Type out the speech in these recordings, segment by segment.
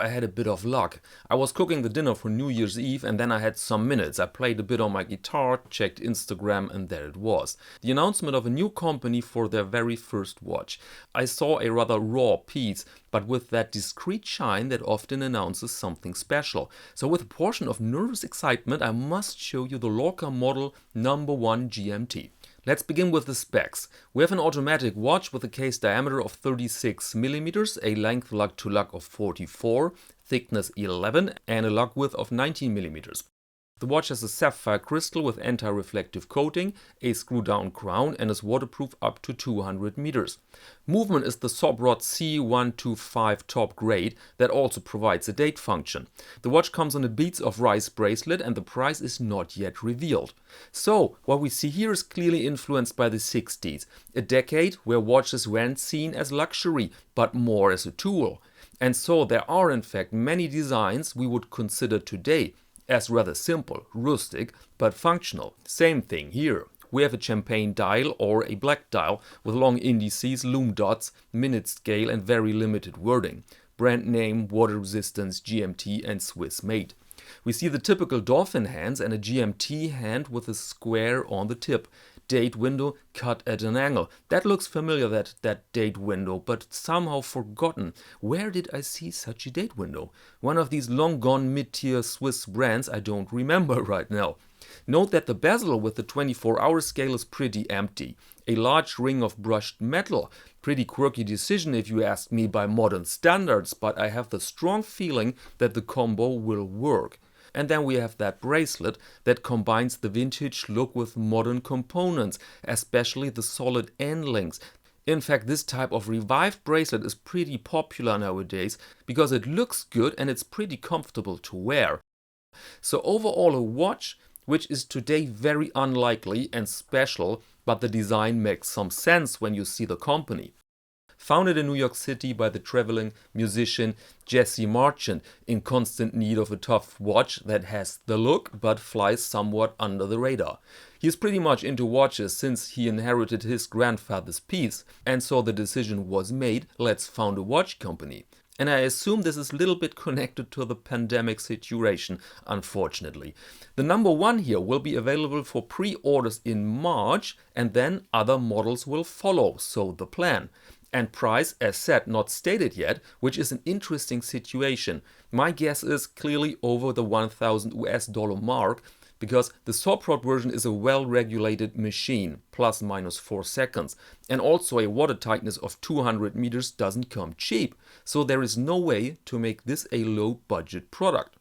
I had a bit of luck. I was cooking the dinner for New Year's Eve and then I had some minutes. I played a bit on my guitar, checked Instagram, and there it was. The announcement of a new company for their very first watch. I saw a rather raw piece, but with that discreet shine that often announces something special. So with a portion of nervous excitement, I must show you the Lorca model number 1 GMT. Let's begin with the specs. We have an automatic watch with a case diameter of 36 mm, a length lug to lug of 44, thickness 11 and a lug width of 19 mm. The watch has a sapphire crystal with anti-reflective coating, a screw-down crown and is waterproof up to 200 meters. Movement is the Sobrot C125 top grade that also provides a date function. The watch comes on a Beads of Rice bracelet and the price is not yet revealed. So what we see here is clearly influenced by the 60s, a decade where watches weren't seen as luxury but more as a tool. And so there are in fact many designs we would consider today as rather simple, rustic, but functional. Same thing here. We have a champagne dial or a black dial with long indices, lume dots, minute scale and very limited wording. Brand name, water resistance, GMT and Swiss made. We see the typical dolphin hands and a GMT hand with a square on the tip. Date window cut at an angle. That looks familiar, that date window, but somehow forgotten. Where did I see such a date window? One of these long gone mid-tier Swiss brands I don't remember right now. Note that the bezel with the 24-hour scale is pretty empty. A large ring of brushed metal. Pretty quirky decision if you ask me by modern standards, but I have the strong feeling that the combo will work. And then we have that bracelet that combines the vintage look with modern components, especially the solid end links. In fact, this type of revived bracelet is pretty popular nowadays because it looks good and it's pretty comfortable to wear. So overall a watch which is today very unlikely and special, but the design makes some sense when you see the company. Founded in New York City by the traveling musician Jesse Marchant, in constant need of a tough watch that has the look but flies somewhat under the radar. He is pretty much into watches since he inherited his grandfather's piece, and so the decision was made, let's found a watch company. And I assume this is a little bit connected to the pandemic situation, unfortunately. The number 1 here will be available for pre-orders in March and then other models will follow, so the plan. And price, as said, not stated yet, which is an interesting situation. My guess is clearly over the $1,000 mark, because the Sobrot version is a well-regulated machine, ±4 seconds, and also a water tightness of 200 meters doesn't come cheap, so there is no way to make this a low-budget product.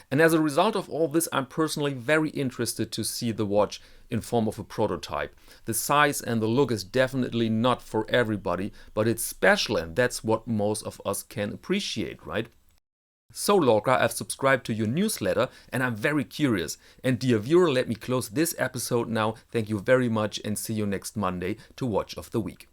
And as a result of all this, I'm personally very interested to see the watch in form of a prototype. The size and the look is definitely not for everybody, but it's special and that's what most of us can appreciate, right? So Lorca, I've subscribed to your newsletter and I'm very curious. And dear viewer, let me close this episode now. Thank you very much and see you next Monday to Watch of the Week.